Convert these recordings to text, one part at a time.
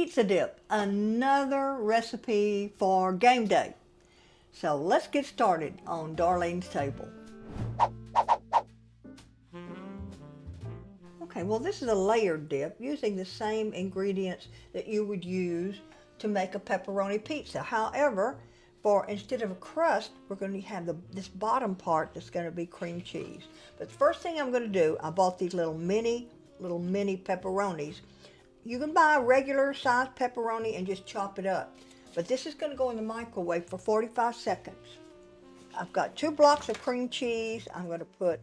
pizza dip, another recipe for game day. So let's get started on Darlene's table. Okay, well this is a layered dip using the same ingredients that you would use to make a pepperoni pizza. However, instead of a crust, we're going to have this bottom part that's going to be cream cheese. But the first thing I'm going to do, I bought these little mini pepperonis. You can buy a regular sized pepperoni and just chop it up. But this is going to go in the microwave for 45 seconds. I've got 2 blocks of cream cheese. I'm going to put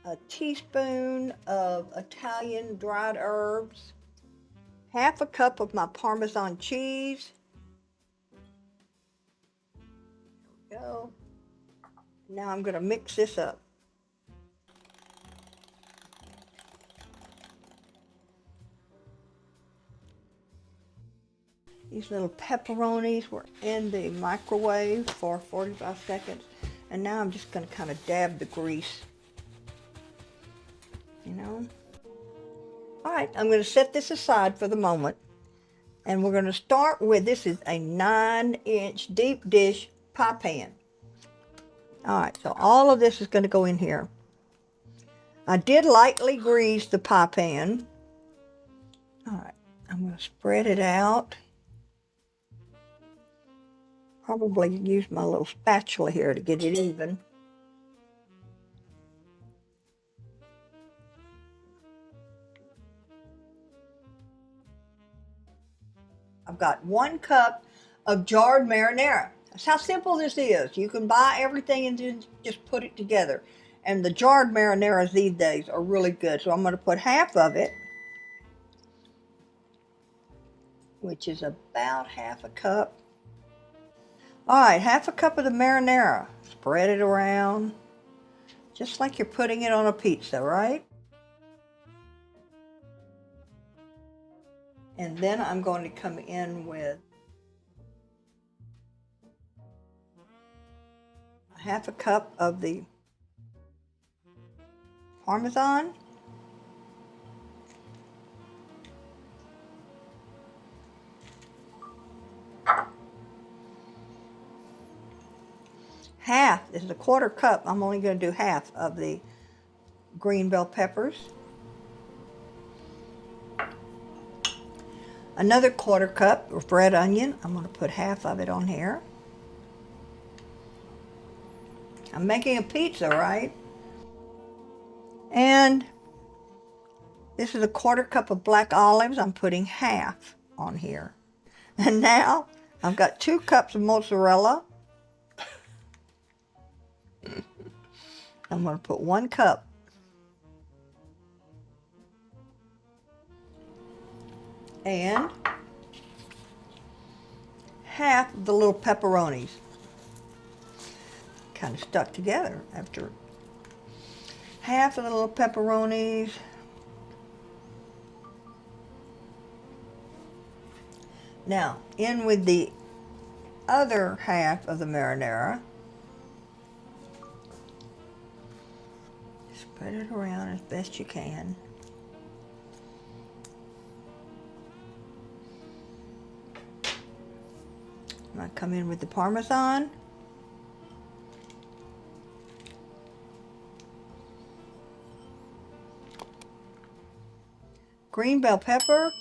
a teaspoon of Italian dried herbs, half a cup of my Parmesan cheese. There we go. Now I'm going to mix this up. These little pepperonis were in the microwave for 45 seconds. And now I'm just going to kind of dab the grease. You know? All right, I'm going to set this aside for the moment. And we're going to start with, this is a 9-inch deep dish pie pan. All right, so all of this is going to go in here. I did lightly grease the pie pan. All right, I'm going to spread it out. Probably use my little spatula here to get it even. I've got 1 cup of jarred marinara. That's how simple this is. You can buy everything and just put it together. And the jarred marinaras these days are really good. So I'm going to put half of it, which is about half a cup. All right, half a cup of the marinara. Spread it around, just like you're putting it on a pizza, right? And then I'm going to come in with half a cup of the Parmesan. Half, this is a 1/4 cup. I'm only going to do half of the green bell peppers. Another 1/4 cup of red onion. I'm going to put half of it on here. I'm making a pizza, right? And this is a 1/4 cup of black olives. I'm putting half on here. And now I've got 2 cups of mozzarella. I'm going to put 1 cup. And half of the little pepperonis. Kind of stuck together after. Half of the little pepperonis. Now, in with the other half of the marinara. Spread it around as best you can. I'm going to come in with the Parmesan. Green bell pepper.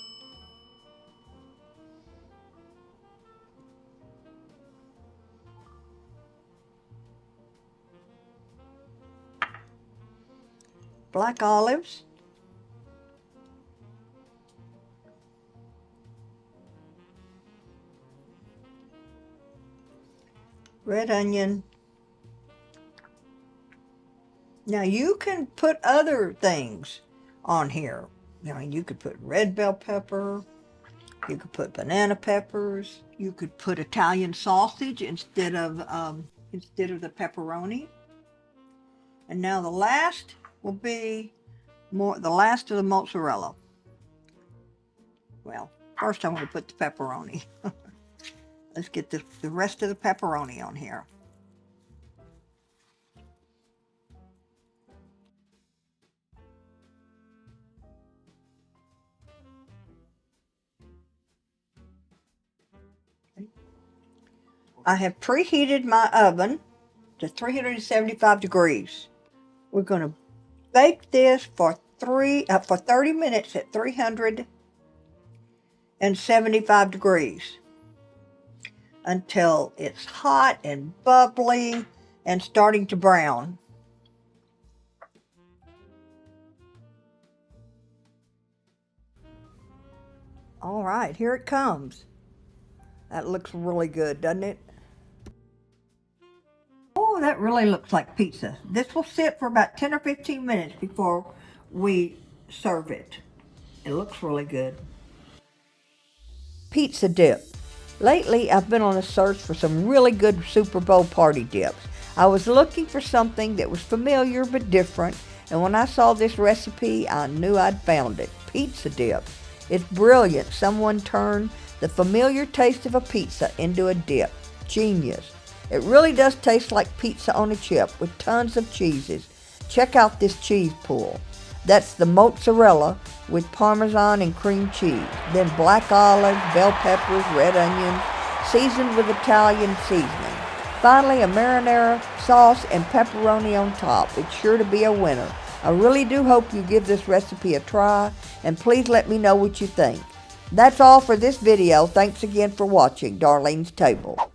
Black olives. Red onion. Now you can put other things on here. I mean, you could put red bell pepper. You could put banana peppers. You could put Italian sausage instead of the pepperoni. And now the last will be the last of the mozzarella. Well, first I'm going to put the pepperoni. Let's get the rest of the pepperoni on here. I have preheated my oven to 375 degrees. We're going to bake this for 30 minutes at 375 degrees until it's hot and bubbly and starting to brown. All right, here it comes. That looks really good, doesn't it? Oh, that really looks like pizza. This will sit for about 10 or 15 minutes before we serve it. It looks really good. Pizza dip. Lately, I've been on a search for some really good Super Bowl party dips. I was looking for something that was familiar but different, and when I saw this recipe, I knew I'd found it. Pizza dip. It's brilliant. Someone turned the familiar taste of a pizza into a dip. Genius. It really does taste like pizza on a chip with tons of cheeses. Check out this cheese pool. That's the mozzarella with Parmesan and cream cheese. Then black olives, bell peppers, red onions, seasoned with Italian seasoning. Finally, a marinara sauce and pepperoni on top. It's sure to be a winner. I really do hope you give this recipe a try, and please let me know what you think. That's all for this video. Thanks again for watching Darlene's Table.